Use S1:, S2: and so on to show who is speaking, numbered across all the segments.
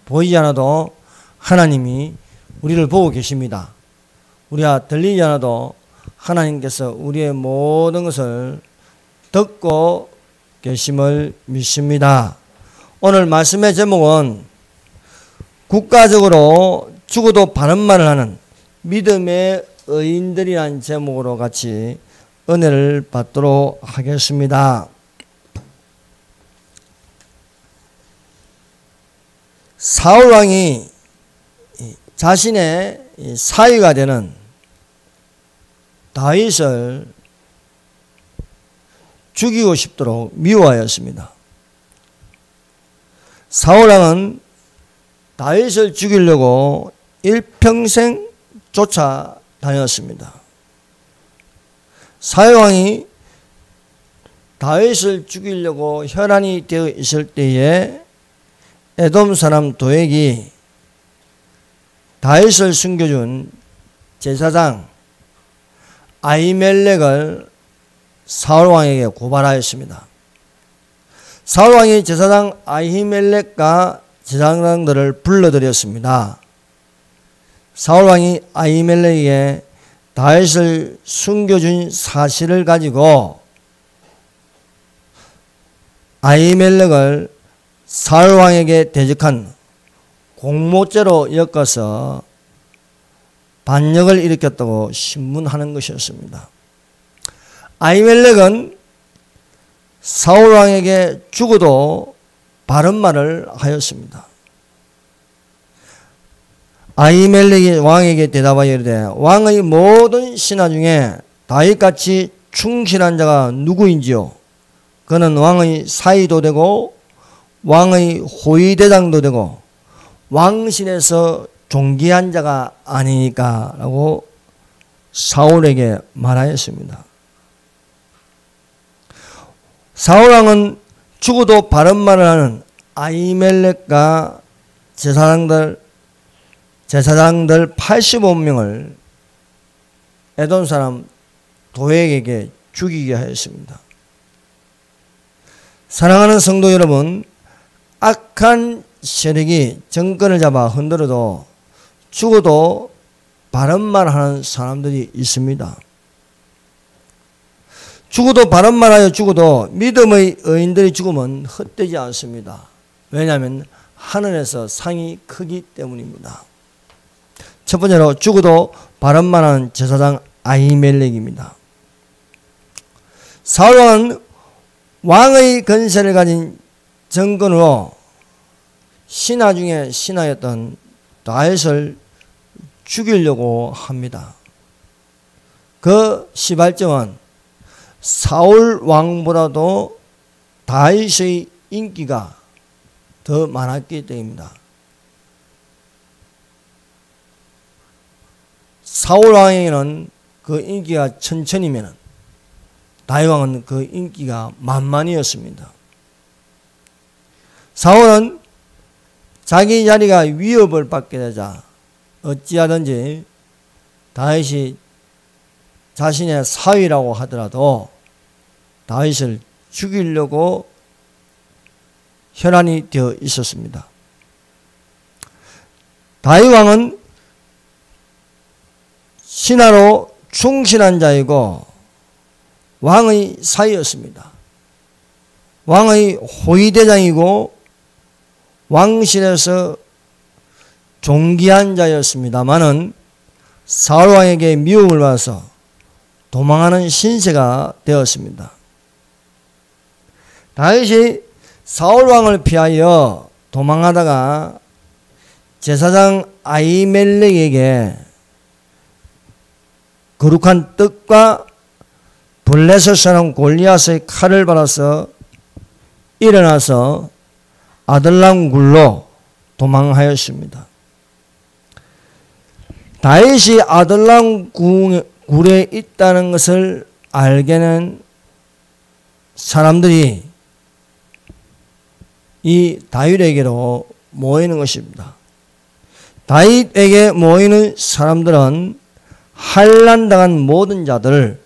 S1: 보이지 않아도 하나님이 우리를 보고 계십니다. 우리가 들리지 않아도 하나님께서 우리의 모든 것을 듣고 계심을 믿습니다. 오늘 말씀의 제목은 국가적으로 죽어도 바른 말을 하는 믿음의 의인들이라는 제목으로 같이 은혜를 받도록 하겠습니다. 사울 왕이 자신의 사위가 되는 다윗을 죽이고 싶도록 미워하였습니다. 사울 왕은 다윗을 죽이려고 일평생 쫓아다녔습니다. 사울 왕이 다윗을 죽이려고 혈안이 되어 있을 때에 에돔 사람 도액이 다윗을 숨겨준 제사장 아히멜렉을 사울 왕에게 고발하였습니다. 사울 왕이 제사장 아히멜렉과 제사장들을 불러들였습니다. 사울 왕이 아히멜렉에게 다윗을 숨겨준 사실을 가지고 아히멜렉을 사울 왕에게 대적한 공모죄로 엮어서 반역을 일으켰다고 신문하는 것이었습니다. 아히멜렉은 사울 왕에게 죽어도 바른 말을 하였습니다. 아히멜렉이 왕에게 대답하여 이르되 왕의 모든 신하 중에 다윗같이 충실한 자가 누구인지요? 그는 왕의 사위도 되고 왕의 호위대장도 되고 왕실에서 존귀한 자가 아니니까 라고 사울에게 말하였습니다. 사울 왕은 죽어도 바른 말을 하는 아히멜렉과 제사장들 85명을 에돔 사람 도액에게 죽이게 하였습니다. 사랑하는 성도 여러분, 악한 세력이 정권을 잡아 흔들어도 죽어도 바른 말 하는 사람들이 있습니다. 죽어도 바른 말하여 죽어도 믿음의 의인들이 죽으면 헛되지 않습니다. 왜냐하면 하늘에서 상이 크기 때문입니다. 첫 번째로 죽어도 바른 말하는 제사장 아히멜렉입니다. 사울 왕은 왕의 권세를 가진 정권으로 신하 중에 신하였던 다윗을 죽이려고 합니다. 그 시발점은 사울 왕보다도 다윗의 인기가 더 많았기 때문입니다. 사울 왕에게는 그 인기가 천천이면 다윗 왕은 그 인기가 만만이었습니다. 사울은 자기 자리가 위협을 받게 되자 어찌하든지 다윗이 자신의 사위라고 하더라도 다윗을 죽이려고 혈안이 되어 있었습니다. 다윗 왕은 신하로 충실한 자이고 왕의 사위였습니다. 왕의 호위대장이고 왕실에서 존귀한 자였습니다마는 사울 왕에게 미움을 받아서 도망하는 신세가 되었습니다. 다윗이 사울 왕을 피하여 도망하다가 제사장 아히멜렉에게 거룩한 떡과 블레셋 사람 골리앗의 칼을 받아서 일어나서 아들람 굴로 도망하였습니다. 다윗이 아들람 굴에 있다는 것을 알게 된 사람들이 이 다윗에게로 모이는 것입니다. 다윗에게 모이는 사람들은 환난당한 모든 자들,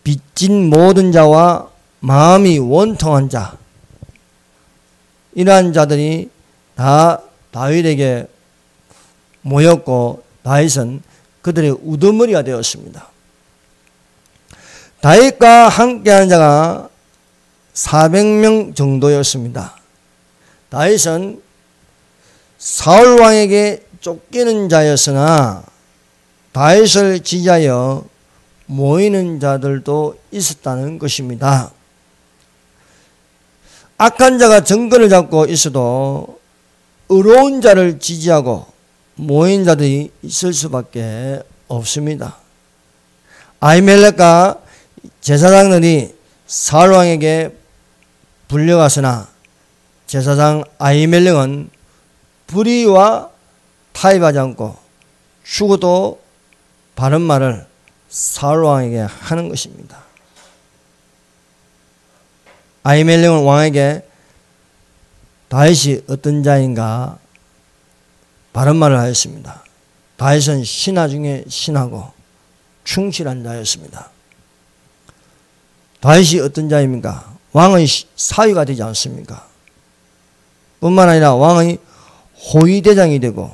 S1: 빚진 모든 자와 마음이 원통한 자, 이러한 자들이 다 다윗에게 모였고 다윗은 그들의 우두머리가 되었습니다. 다윗과 함께한 자가 400명 정도였습니다. 다윗은 사울 왕에게 쫓기는 자였으나 다윗을 지지하여 모이는 자들도 있었다는 것입니다. 악한 자가 정권을 잡고 있어도 의로운 자를 지지하고 모인 자들이 있을 수밖에 없습니다. 아히멜렉과 제사장들이 사울 왕에게 불려갔으나 제사장 아히멜렉은 불의와 타협하지 않고 죽어도 바른 말을 사울 왕에게 하는 것입니다. 아히멜렉은 왕에게 다윗이 어떤 자인가 바른 말을 하였습니다. 다윗은 신하 중에 신하고 충실한 자였습니다. 다윗이 어떤 자입니까? 왕의 사위가 되지 않습니까? 뿐만 아니라 왕의 호위대장이 되고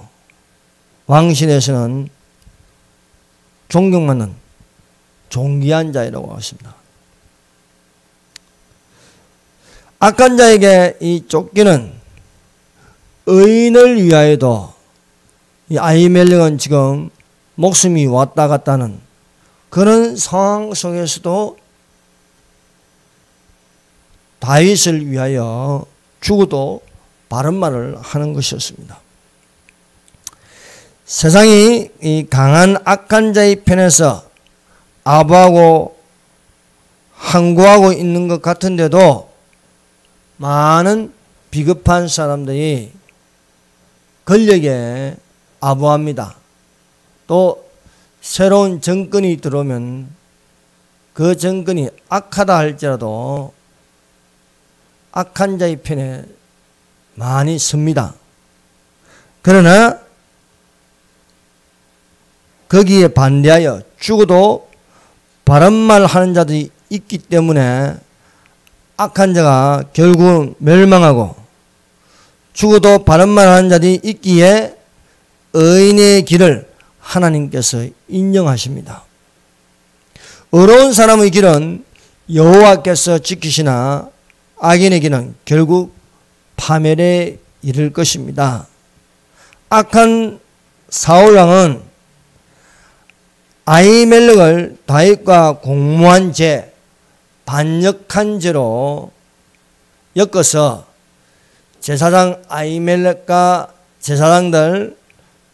S1: 왕실에서는 존경받는 존귀한 자이라고 하십니다. 악한 자에게 이 쫓기는 의인을 위하여도 이 아히멜렉은 지금 목숨이 왔다 갔다 하는 그런 상황 속에서도 다윗을 위하여 죽어도 바른 말을 하는 것이었습니다. 세상이 이 강한 악한 자의 편에서 아부하고 항구하고 있는 것 같은데도 많은 비겁한 사람들이 권력에 아부합니다. 또 새로운 정권이 들어오면 그 정권이 악하다 할지라도 악한 자의 편에 많이 섭니다. 그러나 거기에 반대하여 죽어도 바른 말 하는 자들이 있기 때문에 악한 자가 결국은 멸망하고 죽어도 바른 말 하는 자들이 있기에 의인의 길을 하나님께서 인정하십니다. 의로운 사람의 길은 여호와께서 지키시나 악인의 길은 결국 파멸에 이를 것입니다. 악한 사울왕은 아히멜렉을 다윗과 공모한 죄, 반역한 죄로 엮어서 제사장 아히멜렉과 제사장들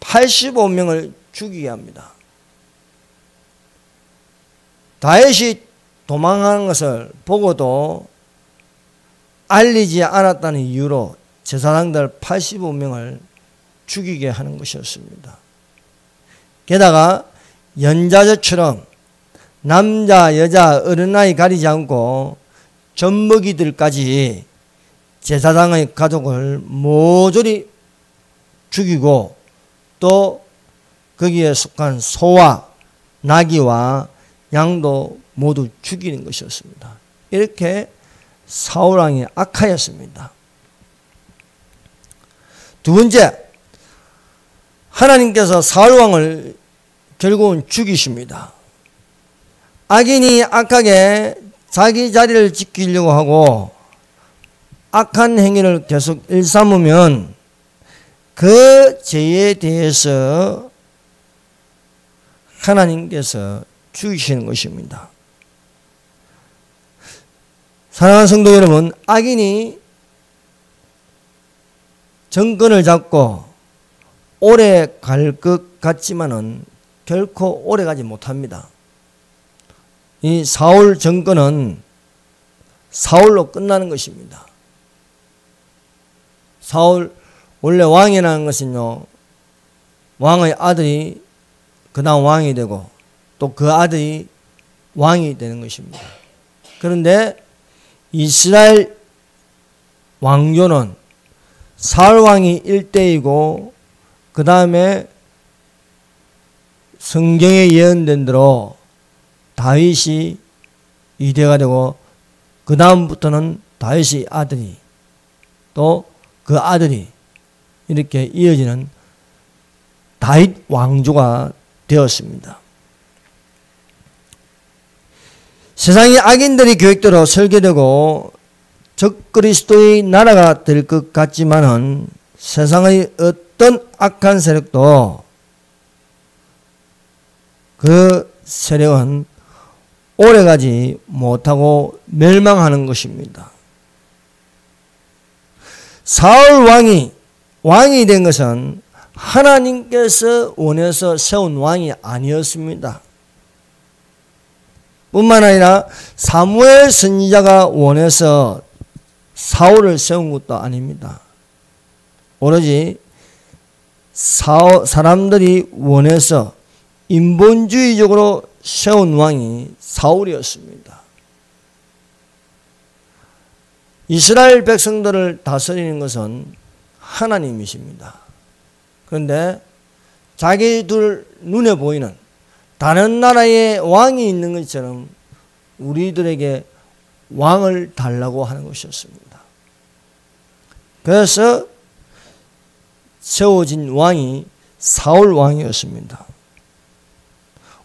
S1: 85명을 죽이게 합니다. 다윗이 도망하는 것을 보고도 알리지 않았다는 이유로 제사장들 85명을 죽이게 하는 것이었습니다. 게다가 연자제처럼 남자, 여자, 어린아이 가리지 않고 젖먹이들까지 제사장의 가족을 모조리 죽이고 또 거기에 속한 소와 나귀와 양도 모두 죽이는 것이었습니다. 이렇게 사울왕이 악하였습니다. 두 번째, 하나님께서 사울왕을 결국은 죽이십니다. 악인이 악하게 자기 자리를 지키려고 하고 악한 행위를 계속 일삼으면 그 죄에 대해서 하나님께서 죽이시는 것입니다. 사랑하는 성도 여러분, 악인이 정권을 잡고 오래 갈 것 같지만은 결코 오래 가지 못합니다. 이 사울 정권은 사울로 끝나는 것입니다. 사울, 원래 왕이라는 것은요, 왕의 아들이 그 다음 왕이 되고 또 그 아들이 왕이 되는 것입니다. 그런데 이스라엘 왕조는 사울 왕이 1대이고 그 다음에 성경에 예언된 대로 다윗이 2대가 되고 그 다음부터는 다윗의 아들이 또 그 아들이 이렇게 이어지는 다윗 왕조가 되었습니다. 세상의 악인들이 계획대로 설계되고 적그리스도의 나라가 될 것 같지만은 세상의 어떤 악한 세력도 그 세력은 오래가지 못하고 멸망하는 것입니다. 사울 왕이 된 것은 하나님께서 원해서 세운 왕이 아니었습니다. 뿐만 아니라 사무엘 선지자가 원해서 사울을 세운 것도 아닙니다. 오로지 사람들이 원해서 인본주의적으로 세운 왕이 사울이었습니다. 이스라엘 백성들을 다스리는 것은 하나님이십니다. 그런데 자기들 눈에 보이는 다른 나라에 왕이 있는 것처럼 우리들에게 왕을 달라고 하는 것이었습니다. 그래서 세워진 왕이 사울 왕이었습니다.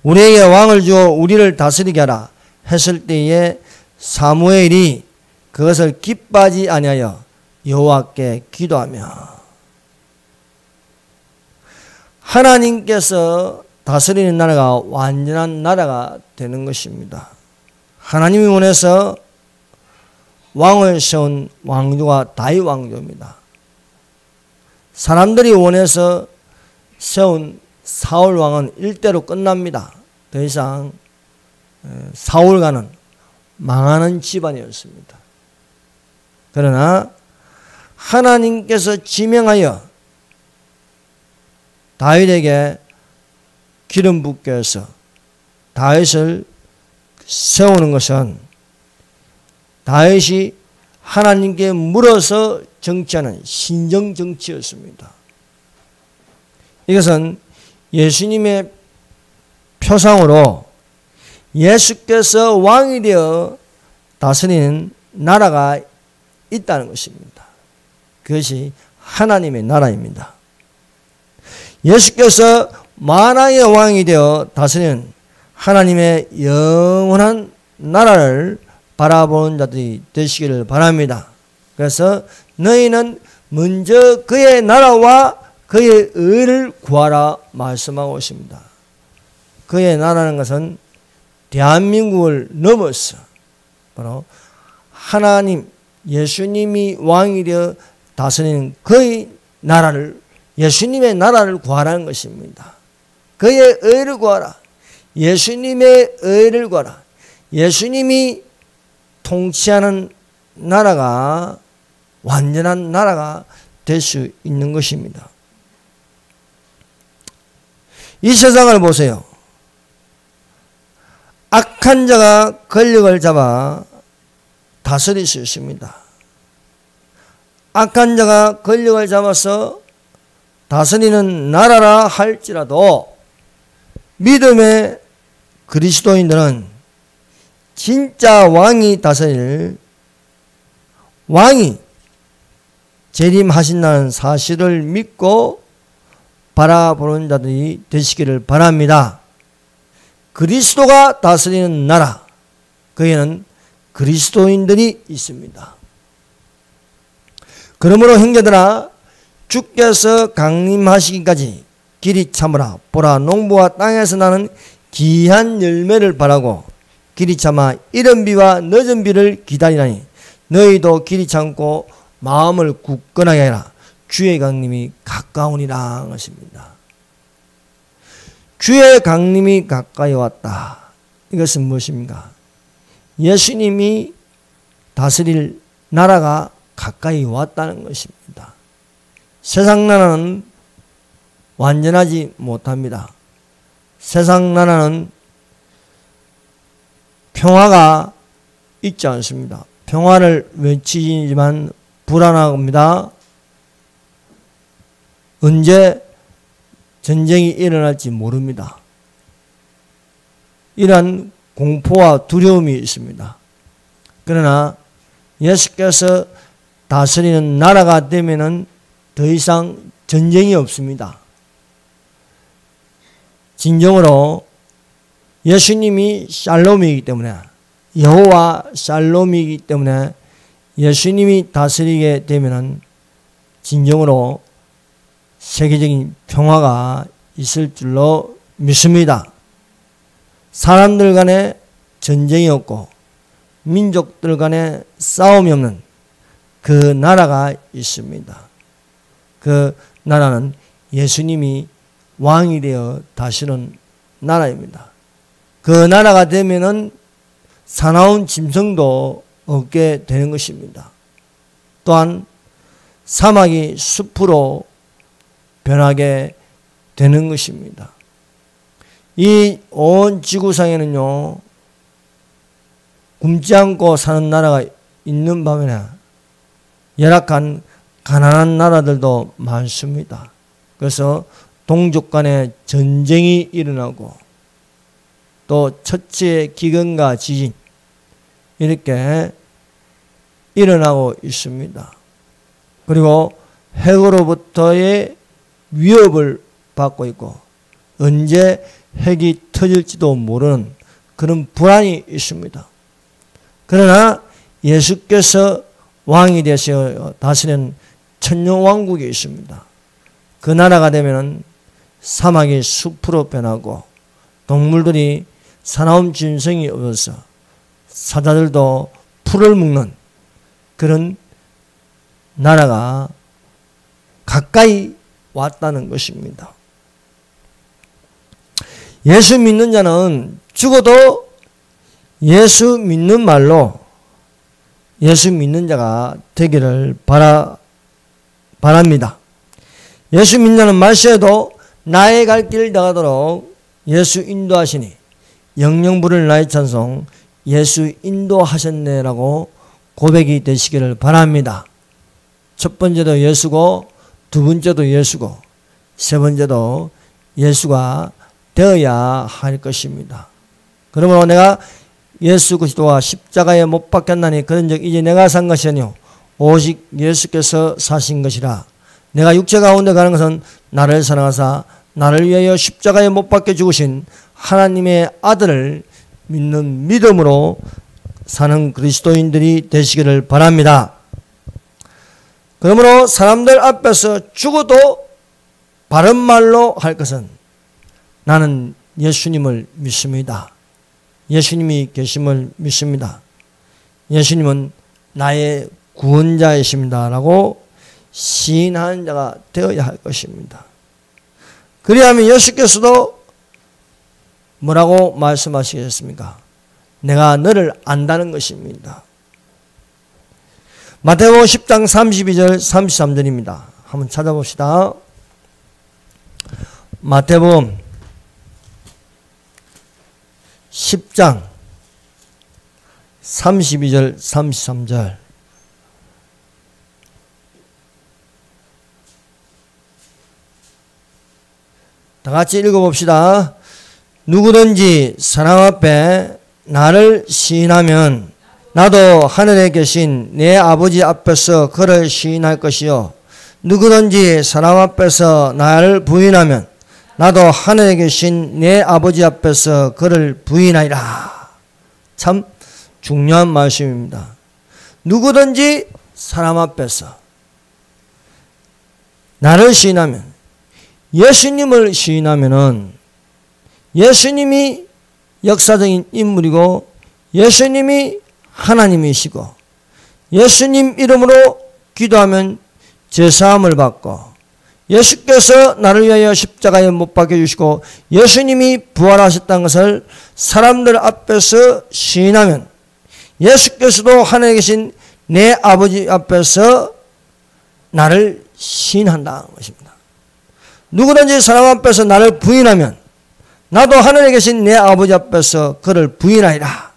S1: 우리에게 왕을 주어 우리를 다스리게 하라 했을 때에 사무엘이 그것을 기뻐하지 아니하여 여호와께 기도하며 하나님께서 다스리는 나라가 완전한 나라가 되는 것입니다. 하나님이 원해서 왕을 세운 왕조가 다윗 왕조입니다. 사람들이 원해서 세운 사울 왕은 일대로 끝납니다. 더 이상 사울과는 망하는 집안이었습니다. 그러나 하나님께서 지명하여 다윗에게 기름 붓게 해서 다윗을 세우는 것은 다윗이 하나님께 물어서 정치하는 신정 정치였습니다. 이것은 예수님의 표상으로 예수께서 왕이 되어 다스리는 나라가 있다는 것입니다. 그것이 하나님의 나라입니다. 예수께서 만왕의 왕이 되어 다스리는 하나님의 영원한 나라를 바라보는 자들이 되시기를 바랍니다. 그래서 너희는 먼저 그의 나라와 그의 의를 구하라 말씀하고 있습니다. 그의 나라는 것은 대한민국을 넘어서 바로 하나님 예수님이 왕이 되어 다스리는 그의 나라를 예수님의 나라를 구하라는 것입니다. 그의 의를 구하라. 예수님의 의를 구하라. 예수님이 통치하는 나라가 완전한 나라가 될 수 있는 것입니다. 이 세상을 보세요. 악한 자가 권력을 잡아 다스릴 수 있습니다. 악한 자가 권력을 잡아서 다스리는 나라라 할지라도 믿음의 그리스도인들은 진짜 왕이 다스릴 왕이 재림하신다는 사실을 믿고 바라보는 자들이 되시기를 바랍니다. 그리스도가 다스리는 나라, 거기에는 그리스도인들이 있습니다. 그러므로 형제들아, 주께서 강림하시기까지 길이 참으라. 보라, 농부와 땅에서 나는 귀한 열매를 바라고 길이 참아 이른 비와 늦은 비를 기다리나니 너희도 길이 참고 마음을 굳건하게 하라. 주의 강림이 가까우니라 것입니다. 주의 강림이 가까이 왔다. 이것은 무엇입니까? 예수님이 다스릴 나라가 가까이 왔다는 것입니다. 세상 나라는 완전하지 못합니다. 세상 나라는 평화가 있지 않습니다. 평화를 외치지만 불안합니다. 언제 전쟁이 일어날지 모릅니다. 이러한 공포와 두려움이 있습니다. 그러나 예수께서 다스리는 나라가 되면은 더 이상 전쟁이 없습니다. 진정으로 예수님이 샬롬이기 때문에, 여호와 샬롬이기 때문에 예수님이 다스리게 되면은 진정으로 세계적인 평화가 있을 줄로 믿습니다. 사람들 간에 전쟁이 없고 민족들 간에 싸움이 없는 그 나라가 있습니다. 그 나라는 예수님이 왕이 되어 다스리는 나라입니다. 그 나라가 되면은 사나운 짐승도 없게 되는 것입니다. 또한 사막이 숲으로 변하게 되는 것입니다. 이 온 지구상에는요, 굶지 않고 사는 나라가 있는 반면에 열악한 가난한 나라들도 많습니다. 그래서 동족 간에 전쟁이 일어나고 또 처치의 기근과 지진 이렇게 일어나고 있습니다. 그리고 핵으로부터의 위협을 받고 있고 언제 핵이 터질지도 모르는 그런 불안이 있습니다. 그러나 예수께서 왕이 되셔 다스리는 천년왕국이 있습니다. 그 나라가 되면은 사막이 숲으로 변하고 동물들이 사나운 짐승이 없어서 사자들도 풀을 먹는 그런 나라가 가까이 왔다는 것입니다. 예수 믿는 자는 죽어도 예수 믿는 말로 예수 믿는 자가 되기를 바랍니다. 예수 믿는 자는 말세에도 나의 갈 길 나가도록 예수 인도하시니 영영 부를 나의 찬송 예수 인도하셨네라고 고백이 되시기를 바랍니다. 첫 번째도 예수고 두 번째도 예수고 세 번째도 예수가 되어야 할 것입니다. 그러므로 내가 예수 그리스도와 십자가에 못 박혔나니 그런 적 이제 내가 산 것이 아니요 오직 예수께서 사신 것이라. 내가 육체 가운데 가는 것은 나를 사랑하사 나를 위하여 십자가에 못 박혀 죽으신 하나님의 아들을 믿는 믿음으로 사는 그리스도인들이 되시기를 바랍니다. 그러므로 사람들 앞에서 죽어도 바른 말로 할 것은 나는 예수님을 믿습니다. 예수님이 계심을 믿습니다. 예수님은 나의 구원자이십니다. 라고 시인하는 자가 되어야 할 것입니다. 그리하면 예수께서도 뭐라고 말씀하시겠습니까? 내가 너를 안다는 것입니다. 마태복음 10장 32절 33절입니다. 한번 찾아봅시다. 마태복음 10장 32절 33절 다 같이 읽어봅시다. 누구든지 사람 앞에 나를 시인하면 나도 하늘에 계신 내 아버지 앞에서 그를 시인할 것이요 누구든지 사람 앞에서 나를 부인하면 나도 하늘에 계신 내 아버지 앞에서 그를 부인하리라. 참 중요한 말씀입니다. 누구든지 사람 앞에서 나를 시인하면 예수님을 시인하면은 예수님이 역사적인 인물이고 예수님이 하나님이시고 예수님 이름으로 기도하면 제사함을 받고 예수께서 나를 위하여 십자가에 못 박혀주시고 예수님이 부활하셨다는 것을 사람들 앞에서 시인하면 예수께서도 하늘에 계신 내 아버지 앞에서 나를 시인한다는 것입니다. 누구든지 사람 앞에서 나를 부인하면 나도 하늘에 계신 내 아버지 앞에서 그를 부인하리라.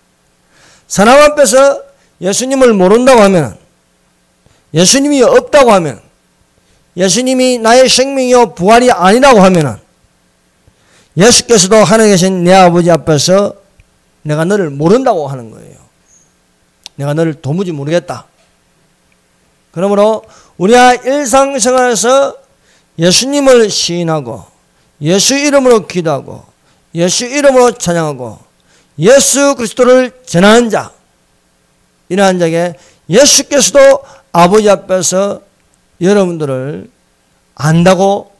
S1: 사람 앞에서 예수님을 모른다고 하면 예수님이 없다고 하면 예수님이 나의 생명이요 부활이 아니라고 하면 예수께서도 하늘에 계신 내 아버지 앞에서 내가 너를 모른다고 하는 거예요. 내가 너를 도무지 모르겠다. 그러므로 우리가 일상생활에서 예수님을 시인하고 예수 이름으로 기도하고 예수 이름으로 찬양하고 예수 그리스도를 전하는 자, 이러한 자에게 예수께서도 아버지 앞에서 여러분들을 안다고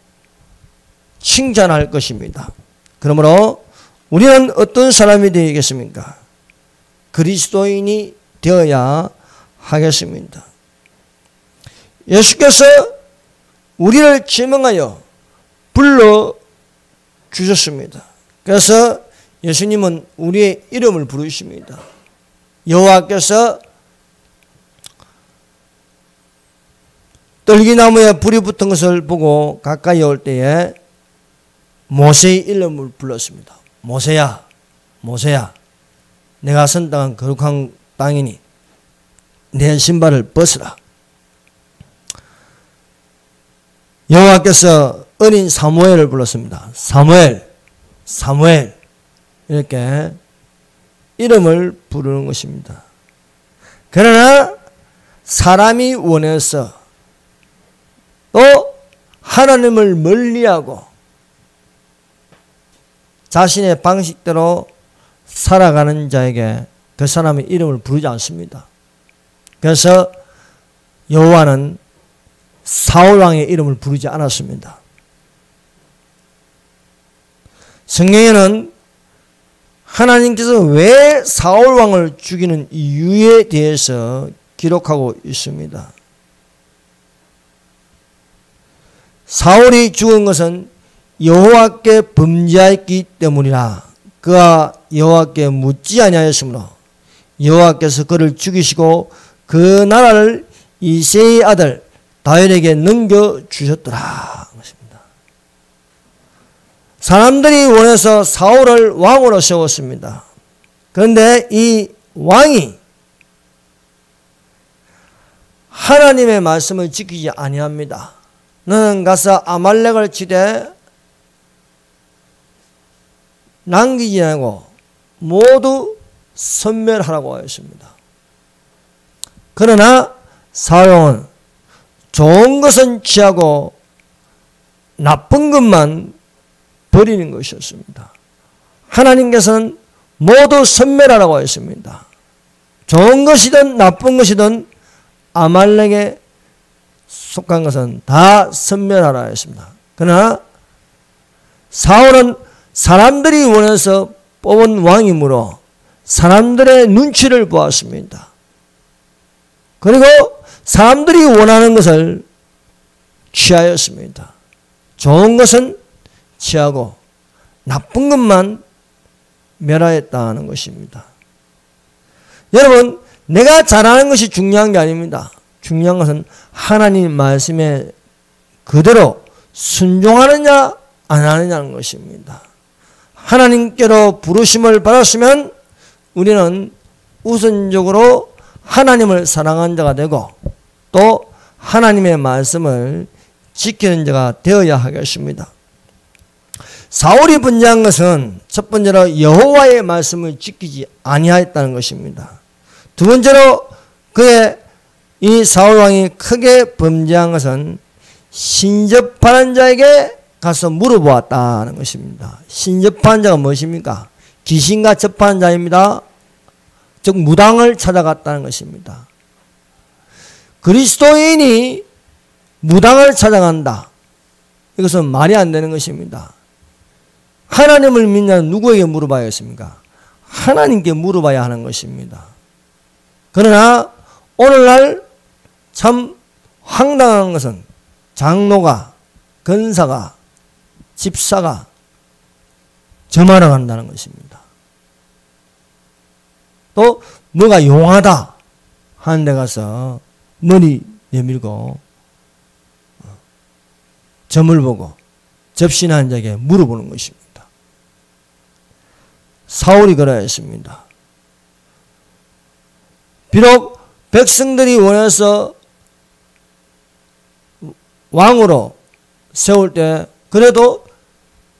S1: 칭찬할 것입니다. 그러므로 우리는 어떤 사람이 되겠습니까? 그리스도인이 되어야 하겠습니다. 예수께서 우리를 지명하여 불러주셨습니다. 그래서 예수님은 우리의 이름을 부르십니다. 여호와께서 떨기나무에 불이 붙은 것을 보고 가까이 올 때에 모세의 이름을 불렀습니다. 모세야, 모세야, 내가 선택한 거룩한 땅이니 내 신발을 벗으라. 여호와께서 어린 사무엘을 불렀습니다. 사무엘, 사무엘, 이렇게 이름을 부르는 것입니다. 그러나 사람이 원해서 또 하나님을 멀리하고 자신의 방식대로 살아가는 자에게 그 사람의 이름을 부르지 않습니다. 그래서 여호와는 사울 왕의 이름을 부르지 않았습니다. 성경에는 하나님께서 왜 사울 왕을 죽이는 이유에 대해서 기록하고 있습니다. 사울이 죽은 것은 여호와께 범죄하였기 때문이라. 그가 여호와께 묻지 아니하였으므로 여호와께서 그를 죽이시고 그 나라를 이새의 아들 다윗에게 넘겨주셨더라. 사람들이 원해서 사울을 왕으로 세웠습니다. 그런데 이 왕이 하나님의 말씀을 지키지 아니합니다. 너는 가서 아말렉을 치되 남기지 않고 모두 섬멸하라고 하였습니다. 그러나 사울은 좋은 것은 취하고 나쁜 것만 버리는 것이었습니다. 하나님께서는 모두 섬멸하라고 했습니다. 좋은 것이든 나쁜 것이든 아말렉에 속한 것은 다 섬멸하라 했습니다. 그러나 사울은 사람들이 원해서 뽑은 왕이므로 사람들의 눈치를 보았습니다. 그리고 사람들이 원하는 것을 취하였습니다. 좋은 것은 취하고 나쁜 것만 멸하였다는 것입니다. 여러분, 내가 잘하는 것이 중요한 게 아닙니다. 중요한 것은 하나님 말씀에 그대로 순종하느냐 안 하느냐는 것입니다. 하나님께로 부르심을 받았으면 우리는 우선적으로 하나님을 사랑하는 자가 되고 또 하나님의 말씀을 지키는 자가 되어야 하겠습니다. 사울이 범죄한 것은 첫 번째로 여호와의 말씀을 지키지 아니하였다는 것입니다. 두 번째로 그의 이 사울 왕이 크게 범죄한 것은 신접하는 자에게 가서 물어보았다는 것입니다. 신접하는 자가 무엇입니까? 귀신과 접하는 자입니다. 즉 무당을 찾아갔다는 것입니다. 그리스도인이 무당을 찾아간다. 이것은 말이 안 되는 것입니다. 하나님을 믿는 누구에게 물어봐야겠습니까? 하나님께 물어봐야 하는 것입니다. 그러나 오늘날 참 황당한 것은 장로가, 권사가, 집사가 점하러 간다는 것입니다. 또 뭐가 용하다 하는 데 가서 머리 내밀고 점을 보고 접신한 자에게 물어보는 것입니다. 사울이 그러했습니다. 비록 백성들이 원해서 왕으로 세울 때 그래도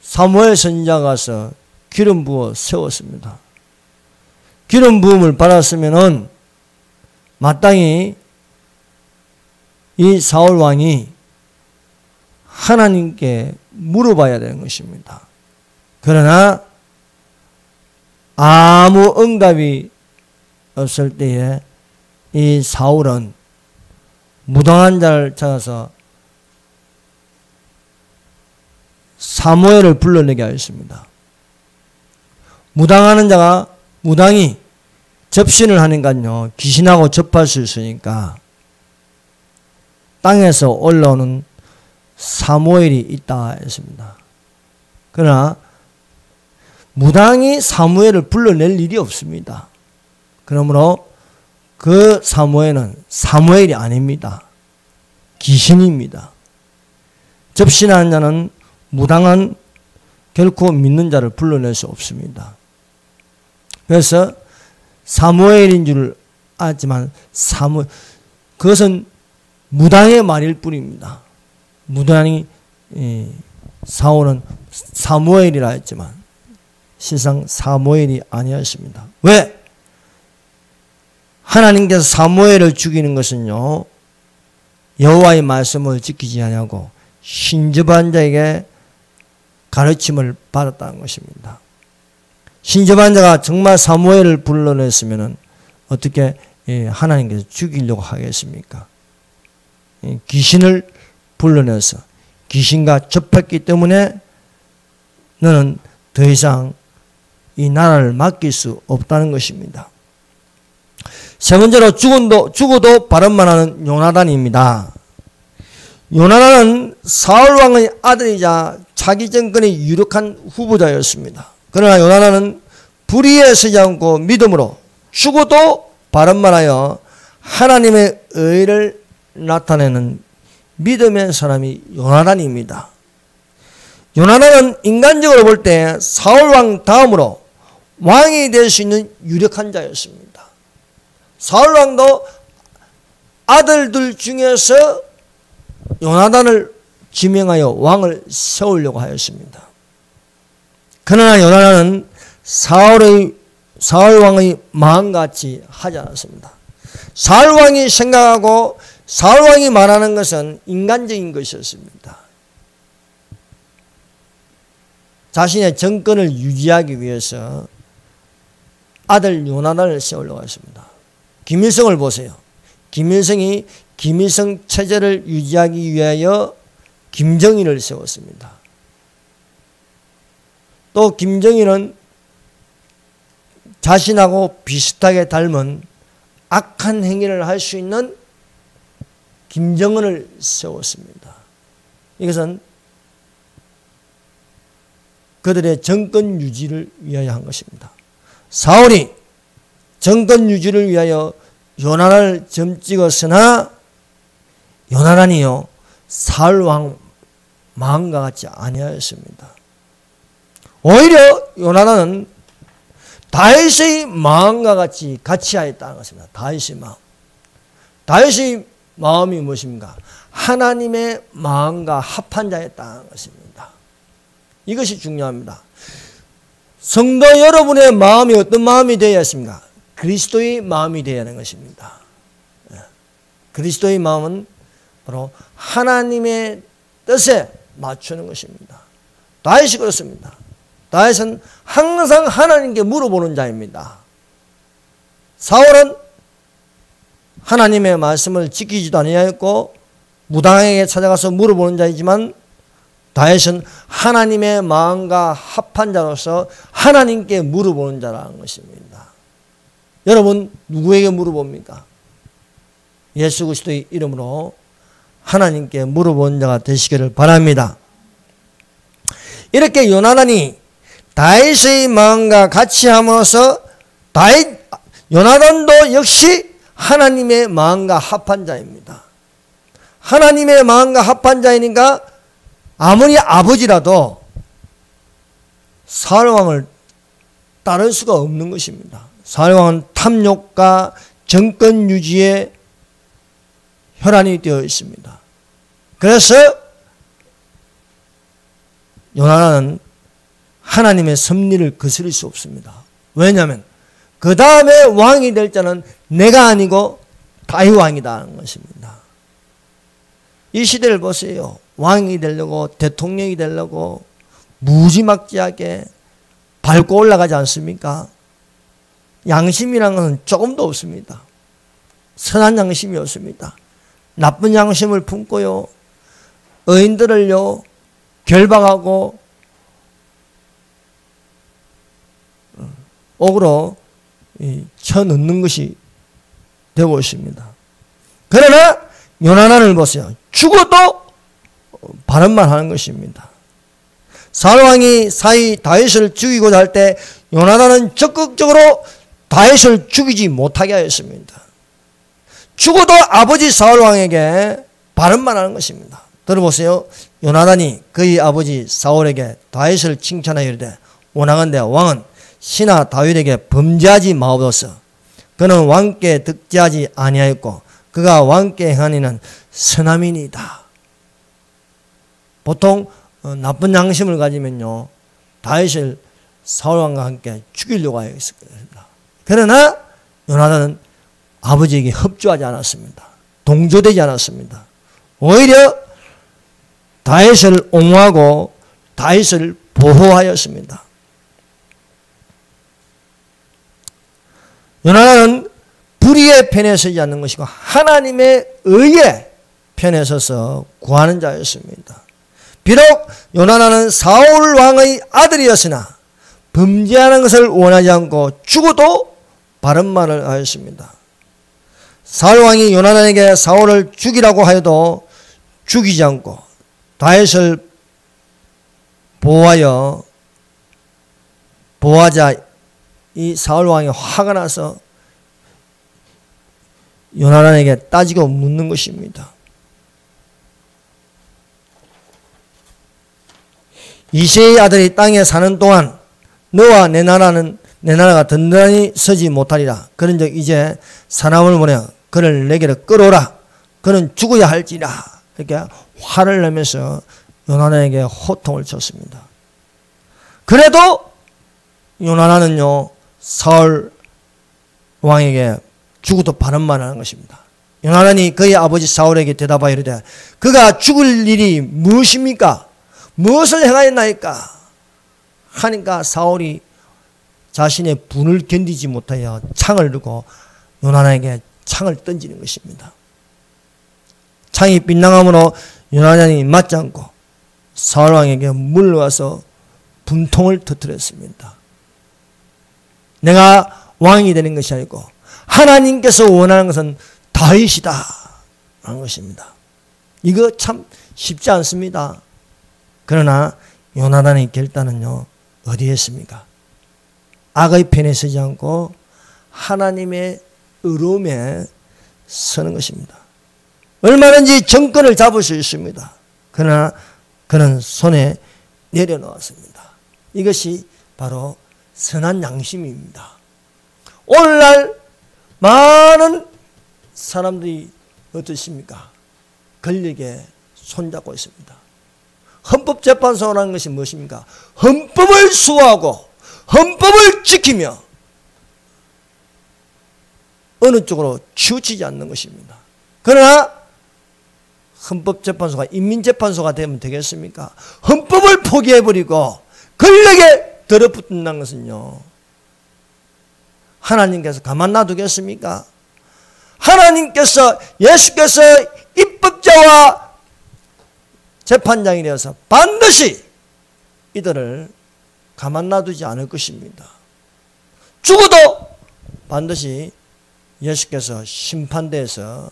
S1: 사무엘 선지자가 가서 기름 부어 세웠습니다. 기름 부음을 받았으면은 마땅히 이 사울 왕이 하나님께 물어봐야 되는 것입니다. 그러나 아무 응답이 없을 때에 이 사울은 무당한 자를 찾아서 사무엘을 불러내게 하였습니다. 무당하는 자가 무당이 접신을 하니까요, 귀신하고 접할 수 있으니까 땅에서 올라오는 사무엘이 있다 했습니다. 그러나 무당이 사무엘을 불러낼 일이 없습니다. 그러므로 그 사무엘은 사무엘이 아닙니다. 귀신입니다. 접신하는 자는 무당은 결코 믿는 자를 불러낼 수 없습니다. 그래서 사무엘인 줄 알지만 그것은 무당의 말일 뿐입니다. 무당이 사울은 사무엘이라 했지만 실상 사무엘이 아니었습니다. 왜? 하나님께서 사무엘을 죽이는 것은요, 여호와의 말씀을 지키지 아니하고 신접한 자에게 가르침을 받았다는 것입니다. 신접한 자가 정말 사무엘을 불러냈으면 어떻게 하나님께서 죽이려고 하겠습니까? 귀신을 불러내서 귀신과 접했기 때문에 너는 더 이상 이 나라를 맡길 수 없다는 것입니다. 세 번째로 죽어도 바람만 하는 요나단입니다. 요나단은 사울 왕의 아들이자 차기 정권의 유력한 후보자였습니다. 그러나 요나단은 불의에 서지 않고 믿음으로 죽어도 바람만 하여 하나님의 의를 나타내는 믿음의 사람이 요나단입니다. 요나단은 인간적으로 볼 때 사울 왕 다음으로 왕이 될 수 있는 유력한 자였습니다. 사울 왕도 아들들 중에서 요나단을 지명하여 왕을 세우려고 하였습니다. 그러나 요나단은 사울 왕의 마음같이 하지 않았습니다. 사울 왕이 생각하고 사울 왕이 말하는 것은 인간적인 것이었습니다. 자신의 정권을 유지하기 위해서 아들 요나단을 세우려고 했습니다. 김일성을 보세요. 김일성이 김일성 체제를 유지하기 위하여 김정일을 세웠습니다. 또 김정일은 자신하고 비슷하게 닮은 악한 행위를 할 수 있는 김정은을 세웠습니다. 이것은 그들의 정권 유지를 위하여 한 것입니다. 사울이 정권 유지를 위하여 요나단을 점찍었으나 요나단이요 사울 왕 마음과 같지 아니하였습니다. 오히려 요나단은 다윗의 마음과 같이 하였다는 것입니다. 다윗의 마음. 다윗의 마음이 무엇입니까? 하나님의 마음과 합한 자였다는 것입니다. 이것이 중요합니다. 성도 여러분의 마음이 어떤 마음이 되어야 했습니까? 그리스도의 마음이 되어야 하는 것입니다. 그리스도의 마음은 바로 하나님의 뜻에 맞추는 것입니다. 다윗이 그렇습니다. 다윗은 항상 하나님께 물어보는 자입니다. 사울은 하나님의 말씀을 지키지도 아니하였고 무당에게 찾아가서 물어보는 자이지만 다윗은 하나님의 마음과 합한 자로서 하나님께 물어보는 자라는 것입니다. 여러분 누구에게 물어봅니까? 예수 그리스도의 이름으로 하나님께 물어보는 자가 되시기를 바랍니다. 이렇게 요나단이 다윗의 마음과 같이 함으로써 요나단도 역시 하나님의 마음과 합한 자입니다. 하나님의 마음과 합한 자이니까 아무리 아버지라도 사울 왕을 따를 수가 없는 것입니다. 사울 왕은 탐욕과 정권 유지에 혈안이 되어 있습니다. 그래서 요나단은 하나님의 섭리를 거스릴 수 없습니다. 왜냐하면 그 다음에 왕이 될 자는 내가 아니고 다윗 왕이라는 것입니다. 이 시대를 보세요. 왕이 되려고 대통령이 되려고 무지막지하게 밟고 올라가지 않습니까? 양심이라는 것은 조금도 없습니다. 선한 양심이 없습니다. 나쁜 양심을 품고요. 의인들을요 결박하고 옥으로 쳐넣는 것이 되고 있습니다. 그러나 요나단을 보세요. 죽어도 바른 말 하는 것입니다. 사울왕이 사위 다윗을 죽이고자 할 때 요나단은 적극적으로 다윗을 죽이지 못하게 하였습니다. 죽어도 아버지 사울왕에게 바른 말 하는 것입니다. 들어보세요. 요나단이 그의 아버지 사울에게 다윗을 칭찬하여 이르되 원하건대 왕은 신하 다윗에게 범죄하지 마옵소서. 그는 왕께 득죄하지 아니하였고 그가 왕께 행하니는 선함이니이다. 보통 나쁜 양심을 가지면요 다윗을 사울왕과 함께 죽이려고 하였을 것입니다. 그러나 요나단은 아버지에게 협조하지 않았습니다. 동조되지 않았습니다. 오히려 다윗을 옹호하고 다윗을 보호하였습니다. 요나단은 불의의 편에 서지 않는 것이고 하나님의 의의 편에 서서 구하는 자였습니다. 비록 요나단은 사울 왕의 아들이었으나 범죄하는 것을 원하지 않고 죽어도 바른 말을 하였습니다. 사울 왕이 요나단에게 사울을 죽이라고 하여도 죽이지 않고 다윗을 보호하자 이 사울 왕이 화가 나서 요나단에게 따지고 묻는 것입니다. 이새의 아들이 땅에 사는 동안 너와 내 나라가 든든히 서지 못하리라. 그런즉 이제 사람을 보내 그를 내게로 끌어오라. 그는 죽어야 할지라. 이렇게 화를 내면서 요나단에게 호통을 쳤습니다. 그래도 요나단은요 사울 왕에게 죽어도 바른 말을 하는 것입니다. 요나단이 그의 아버지 사울에게 대답하여 이르되 그가 죽을 일이 무엇입니까? 무엇을 행하였나이까? 하니까 사울이 자신의 분을 견디지 못하여 창을 들고 요나단에게 창을 던지는 것입니다. 창이 빗나감으로 요나단이 맞지 않고 사울왕에게 물러가서 분통을 터뜨렸습니다. 내가 왕이 되는 것이 아니고 하나님께서 원하는 것은 다윗이다 하는 것입니다. 이거 참 쉽지 않습니다. 그러나 요나단의 결단은요 어디에 있습니까? 악의 편에 서지 않고 하나님의 의로움에 서는 것입니다. 얼마든지 정권을 잡을 수 있습니다. 그러나 그는 손에 내려놓았습니다. 이것이 바로 선한 양심입니다. 오늘날 많은 사람들이 어떠십니까? 권력에 손잡고 있습니다. 헌법재판소라는 것이 무엇입니까? 헌법을 수호하고 헌법을 지키며 어느 쪽으로 치우치지 않는 것입니다. 그러나 헌법재판소가 인민재판소가 되면 되겠습니까? 헌법을 포기해버리고 권력에 들어붙는다는 것은요 하나님께서 가만 놔두겠습니까? 하나님께서 예수께서 입법자와 재판장이 되어서 반드시 이들을 가만 놔두지 않을 것입니다. 죽어도 반드시 예수께서 심판대에서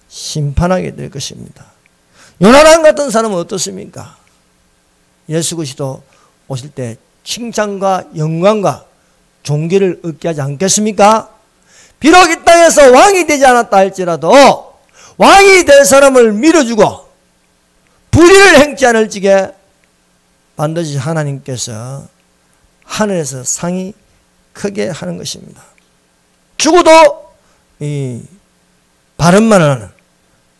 S1: 심판하게 될 것입니다. 요나단 같은 사람은 어떻습니까? 예수 그리스도 오실 때 칭찬과 영광과 존귀를 얻게 하지 않겠습니까? 비록 이 땅에서 왕이 되지 않았다 할지라도 왕이 될 사람을 밀어주고 불의를 행치 않을 적에 반드시 하나님께서 하늘에서 상이 크게 하는 것입니다. 죽어도 이 바른 말을 하는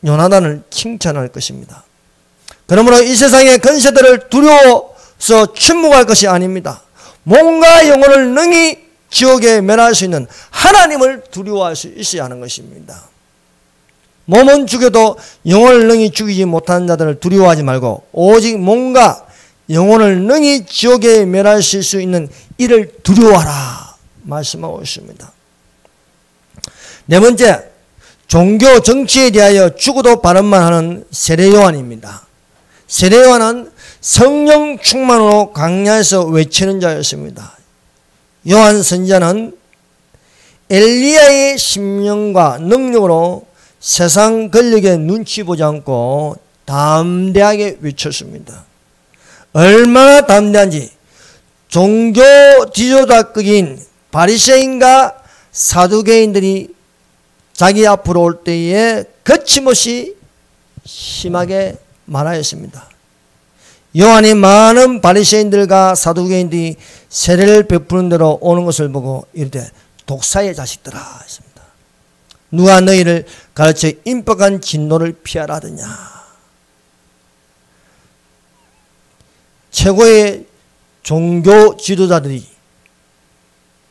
S1: 요나단을 칭찬할 것입니다. 그러므로 이 세상의 권세들을 두려워서 침묵할 것이 아닙니다. 몸과 영혼을 능히 지옥에 멸할 수 있는 하나님을 두려워할 수 있어야 하는 것입니다. 몸은 죽여도 영혼을 능히 죽이지 못하는 자들을 두려워하지 말고 오직 몸과 영혼을 능히 지옥에 멸하실 수 있는 이를 두려워하라 말씀하고 있습니다. 네 번째, 종교 정치에 대하여 죽어도 발언만 하는 세례 요한입니다. 세례 요한은 성령 충만으로 광야에서 외치는 자였습니다. 요한 선지자는 엘리야의 심령과 능력으로 세상 권력에 눈치 보지 않고 담대하게 외쳤습니다. 얼마나 담대한지 종교 지도자급인 바리새인과 사두개인들이 자기 앞으로 올 때에 거침없이 심하게 말하였습니다. 요한이 많은 바리새인들과 사두개인들이 세례를 베푸는 대로 오는 것을 보고 이르되 독사의 자식들아 했습니다. 누가 너희를 가르쳐 임박한 진노를 피하라 하더냐. 최고의 종교 지도자들이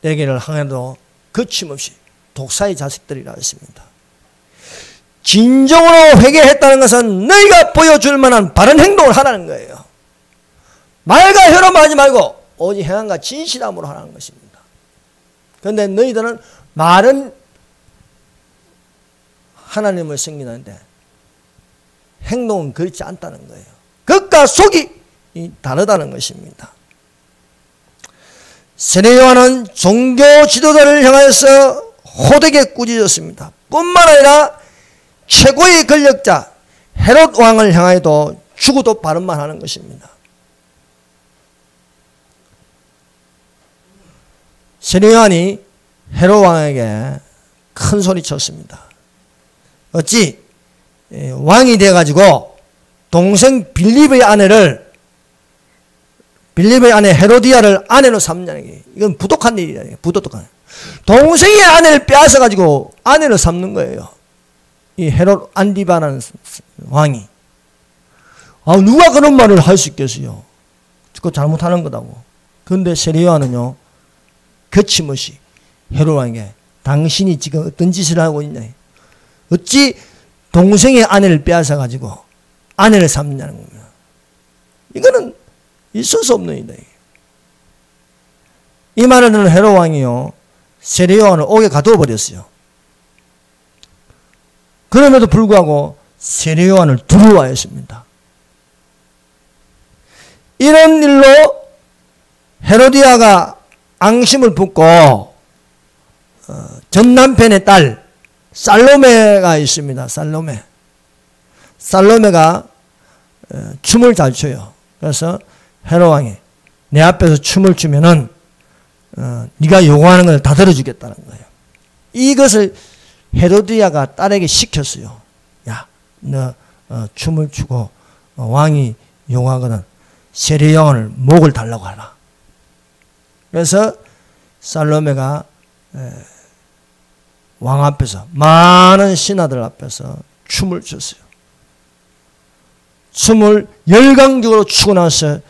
S1: 내게를 향해도 거침없이 독사의 자식들이라 했습니다. 진정으로 회개했다는 것은 너희가 보여줄 만한 바른 행동을 하라는 거예요. 말과 혀로만 하지 말고 오직 행함과 진실함으로 하라는 것입니다. 그런데 너희들은 말은 하나님을 섬기는데 행동은 그렇지 않다는 거예요. 겉과 속이 다르다는 것입니다. 세례 요한은 종교 지도자를 향해서 호되게 꾸짖었습니다. 뿐만 아니라 최고의 권력자 헤롯 왕을 향하여도 죽어도 발언만 하는 것입니다. 세례 요한이 헤롯 왕에게 큰 소리 쳤습니다. 어찌 왕이 돼가지고 동생 빌립의 아내 헤로디아를 아내로 삼냐는 게 이건 부독한 일이라. 부독한. 동생의 아내를 빼앗아가지고 아내로 삼는 거예요. 이 헤롯 안디바라는 왕이. 누가 그런 말을 할 수 있겠어요? 그거 잘못하는 거다고. 그런데 세례 요한은요, 거침없이 헤롯 왕에게 당신이 지금 어떤 짓을 하고 있냐. 어찌 동생의 아내를 빼앗아가지고 아내를 삼냐는 겁니다. 이거는 있을 수 없는 일이다. 이 말을 듣는 헤롯 왕이요, 세례 요한을 옥에 가두어 버렸어요. 그럼에도 불구하고 세례 요한을 두려워하였습니다. 이런 일로 헤로디아가 앙심을 품고 전 남편의 딸 살로메가 있습니다. 살로메가 춤을 잘 춰요. 그래서 헤롯 왕이 내 앞에서 춤을 추면은 네가 요구하는 걸 다 들어주겠다는 거예요. 이것을 헤로디아가 딸에게 시켰어요. 야, 너 춤을 추고 왕이 요구하거든 세례 요한을 목을 달라고 하라. 그래서 살로메가 왕 앞에서 많은 신하들 앞에서 춤을 췄어요. 춤을 열광적으로 추고 나서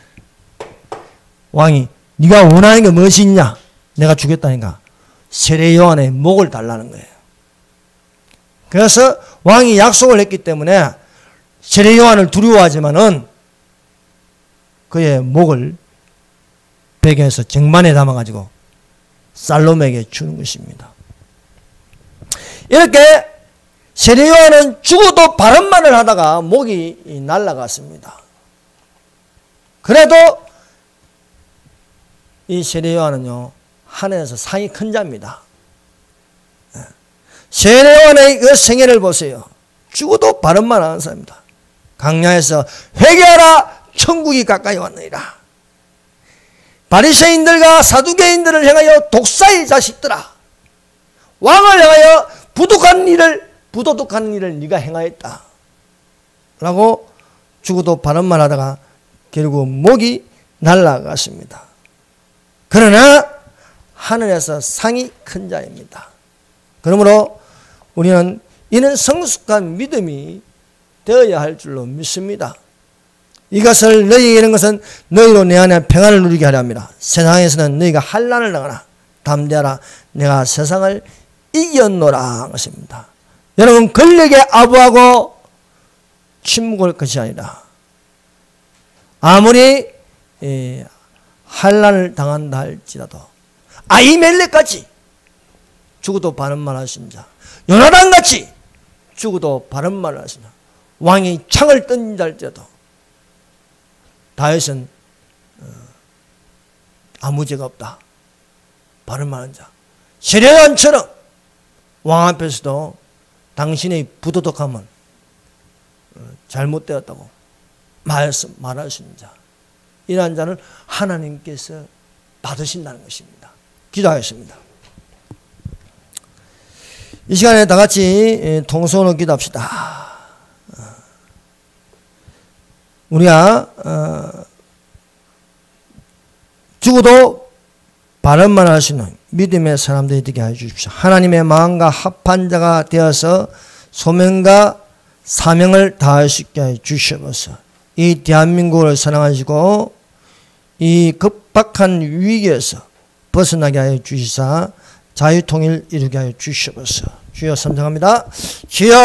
S1: 왕이 네가 원하는 게 무엇이 있냐? 내가 주겠다니까 세례 요한의 목을 달라는 거예요. 그래서 왕이 약속을 했기 때문에 세례 요한을 두려워하지만은 그의 목을 베개에서 정만에 담아가지고 살로메에게 주는 것입니다. 이렇게 세례 요한은 죽어도 발언만을 하다가 목이 날아갔습니다. 그래도 이 세례 요한은요, 하늘에서 상이 큰 자입니다. 세례 요한의 그 생애를 보세요. 죽어도 발언만 하는 사람입니다. 광야에서 회개하라, 천국이 가까이 왔느니라. 바리새인들과 사두개인들을 향하여 독사의 자식들아, 왕을 향하여 부도덕한 일을 네가 행하였다 라고 죽어도 발언만 하다가 결국 목이 날아갔습니다. 그러나 하늘에서 상이 큰 자입니다. 그러므로 우리는 이는 성숙한 믿음이 되어야 할 줄로 믿습니다. 이것을 너희에게 이런 것은 너희로 내 안에 평안을 누리게 하려 합니다. 세상에서는 너희가 환난을 당하나 담대하라, 내가 세상을 이겼노라 것입니다. 여러분 권력에 아부하고 침묵할 것이 아니라 아무리 환난을 당한다 할지라도 아히멜렉같이 죽어도 바른 말 하신 자, 요나단같이 죽어도 바른 말을 하신 자, 왕이 창을 던진다 할지라도 다윗은 아무 죄가 없다 바른 말한 자, 세례요한처럼 왕 앞에서도 당신의 부도덕함은 잘못되었다고 말하시는 자, 이러한 자는 하나님께서 받으신다는 것입니다. 기도하겠습니다. 이 시간에 다 같이 통성으로 기도합시다. 우리가 죽어도 바른 말 하시는 믿음의 사람들이 되게 해 주십시오. 하나님의 마음과 합한 자가 되어서 소명과 사명을 다할 수 있게 해 주시옵소서. 이 대한민국을 사랑하시고 이 급박한 위기에서 벗어나게 하여 주시사 자유통일 이루게 하여 주시옵소서. 주여 삼성합니다. 주여